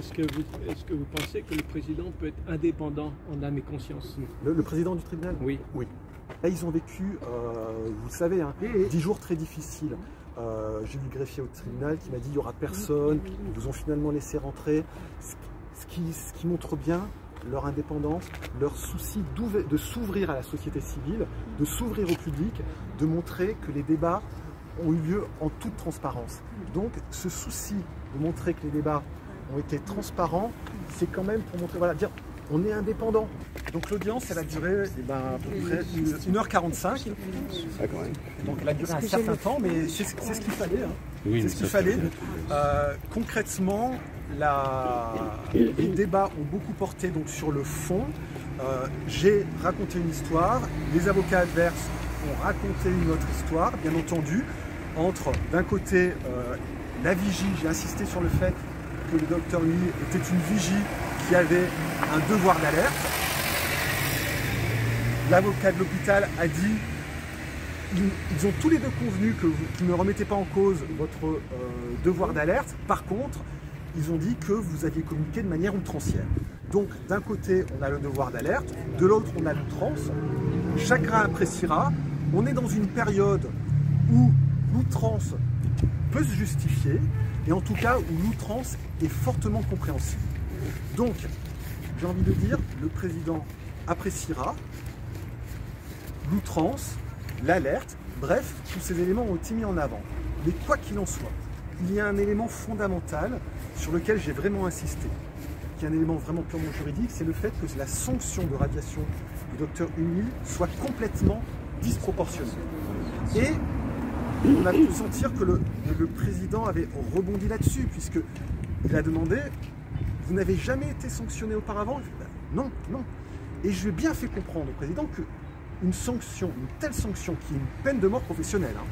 est-ce que vous pensez que le président peut être indépendant en âme et conscience? Le président du tribunal? Oui. Oui. Là, ils ont vécu, vous le savez, hein, 10 jours très difficiles. J'ai vu le greffier au tribunal qui m'a dit il n'y aura personne, ils vous ont finalement laissé rentrer. Ce qui montre bien leur indépendance, leur souci de s'ouvrir à la société civile, de s'ouvrir au public, de montrer que les débats ont eu lieu en toute transparence. Donc ce souci de montrer que les débats ont été transparents, c'est quand même pour montrer, voilà, dire on est indépendant. Donc l'audience, elle a duré à peu près 1h45. Donc elle a duré un certain temps, mais c'est ce qu'il fallait. Hein. Oui, c'est ce qu'il fallait. Concrètement, les débats ont beaucoup porté donc, sur le fond. J'ai raconté une histoire, les avocats adverses ont raconté une autre histoire, bien entendu, entre d'un côté la vigie, j'ai insisté sur le fait que le docteur Huilly était une vigie qui avait un devoir d'alerte. L'avocat de l'hôpital a dit ils ont tous les deux convenu que vous ne remettez pas en cause votre devoir d'alerte. Par contre, ils ont dit que vous aviez communiqué de manière outrancière. Donc, d'un côté, on a le devoir d'alerte, de l'autre, on a l'outrance. Chacun appréciera. On est dans une période où l'outrance peut se justifier, et en tout cas où l'outrance est fortement compréhensible. Donc, j'ai envie de dire, le président appréciera l'outrance, l'alerte, bref, tous ces éléments ont été mis en avant. Mais quoi qu'il en soit, il y a un élément fondamental sur lequel j'ai vraiment insisté, qui est un élément vraiment purement juridique, c'est le fait que la sanction de radiation du docteur Huilly soit complètement disproportionnée. Et on a pu sentir que le président avait rebondi là-dessus, puisqu'il a demandé « Vous n'avez jamais été sanctionné auparavant ?» Non, non. Et je lui ai bien fait comprendre au président qu'une sanction, une telle sanction, qui est une peine de mort professionnelle, hein,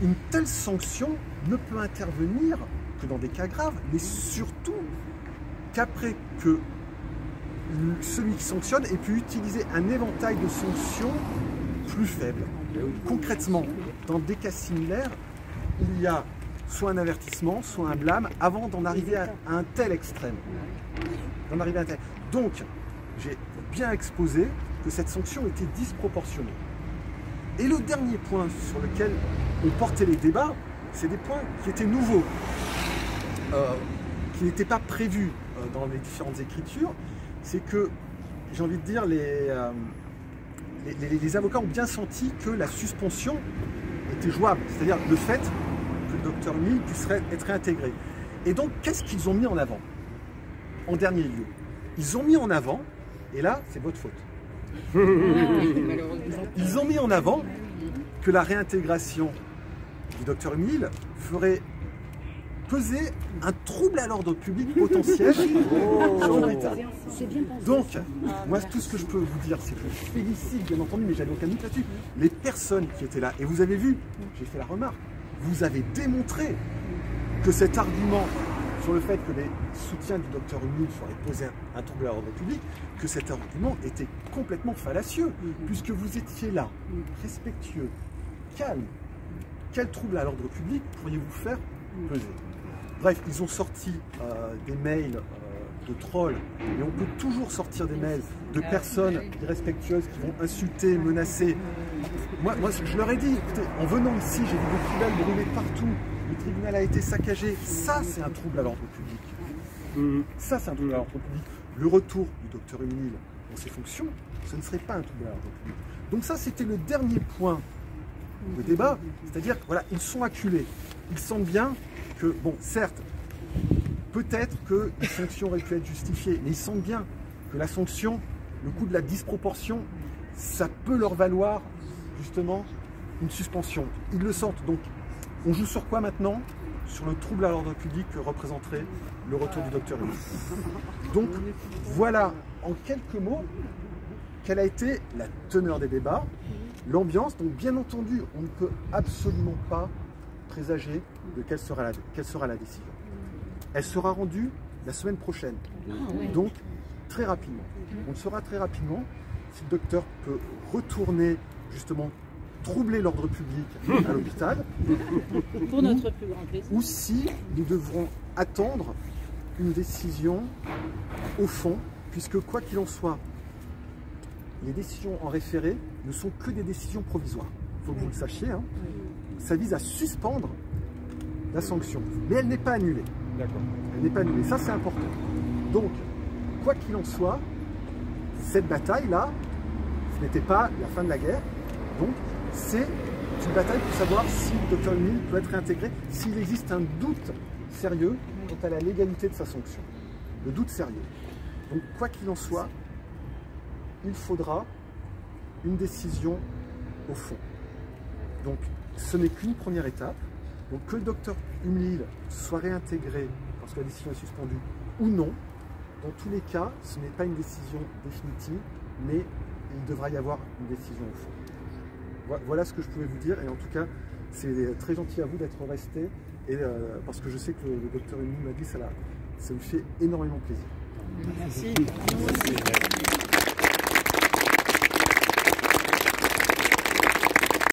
une telle sanction ne peut intervenir que dans des cas graves, mais surtout qu'après que celui qui sanctionne ait pu utiliser un éventail de sanctions plus faibles. Concrètement, dans des cas similaires, il y a soit un avertissement, soit un blâme, avant d'en arriver à un tel extrême. Donc, j'ai bien exposé que cette sanction était disproportionnée. Et le dernier point sur lequel on portait les débats, c'est des points qui étaient nouveaux, qui n'étaient pas prévus dans les différentes écritures. C'est que, j'ai envie de dire, les avocats ont bien senti que la suspension était jouable, c'est-à-dire le fait que le docteur Huilly puisse être réintégré. Et donc, qu'est-ce qu'ils ont mis en avant? En dernier lieu, ils ont mis en avant, et là, c'est votre faute, ils ont mis en avant que la réintégration du docteur Huilly ferait peser un trouble à l'ordre public potentiel. Donc, moi, tout ce que je peux vous dire, c'est que je félicite, bien entendu, mais j'avais aucun doute là-dessus, les personnes qui étaient là. Et vous avez vu, j'ai fait la remarque, vous avez démontré que cet argument sur le fait que les soutiens du docteur Huilly feraient poser un trouble à l'ordre public, que cet argument était complètement fallacieux, puisque vous étiez là, respectueux, calme. Quel trouble à l'ordre public pourriez-vous faire peser? Bref, ils ont sorti des mails de trolls, et on peut toujours sortir des mails de personnes irrespectueuses qui vont insulter, menacer. Moi, je leur ai dit, écoutez, en venant ici, j'ai vu des poubelles brûlées partout, le tribunal a été saccagé, ça c'est un trouble à l'ordre public. Ça c'est un trouble à l'ordre public. Le retour du docteur Huilly dans ses fonctions, ce ne serait pas un trouble à l'ordre public. Donc ça c'était le dernier point de débat, c'est-à-dire que voilà, ils sont acculés. Ils sentent bien que, bon, certes, peut-être qu'une sanction aurait pu être justifiée, mais ils sentent bien que la sanction, le coût de la disproportion, ça peut leur valoir justement une suspension. Ils le sentent. Donc, on joue sur quoi maintenant? Sur le trouble à l'ordre public que représenterait le retour du docteur Huilly. Donc, voilà en quelques mots quelle a été la teneur des débats, l'ambiance. Donc, bien entendu, on ne peut absolument pas présager de quelle sera la décision. Elle sera rendue la semaine prochaine, donc très rapidement. On le saura très rapidement si le docteur peut retourner justement troubler l'ordre public à l'hôpital, pour notre plus grand plaisir, ou si nous devrons attendre une décision au fond, puisque quoi qu'il en soit, les décisions en référé ne sont que des décisions provisoires. Il faut que vous le sachiez. Hein. Ça vise à suspendre la sanction, mais elle n'est pas annulée. D'accord. Elle n'est pas annulée, ça c'est important. Donc, quoi qu'il en soit, cette bataille-là, ce n'était pas la fin de la guerre, donc c'est une bataille pour savoir si le Dr Emile peut être réintégré, s'il existe un doute sérieux quant à la légalité de sa sanction. Le doute sérieux. Donc, quoi qu'il en soit, il faudra une décision au fond. Donc, ce n'est qu'une première étape. Donc, que le Dr Emile soit réintégré parce que la décision est suspendue ou non, dans tous les cas, ce n'est pas une décision définitive, mais il devra y avoir une décision au fond. Voilà ce que je pouvais vous dire, et en tout cas, c'est très gentil à vous d'être resté, et parce que je sais que le Dr Emile m'a dit ça me fait énormément plaisir. Merci.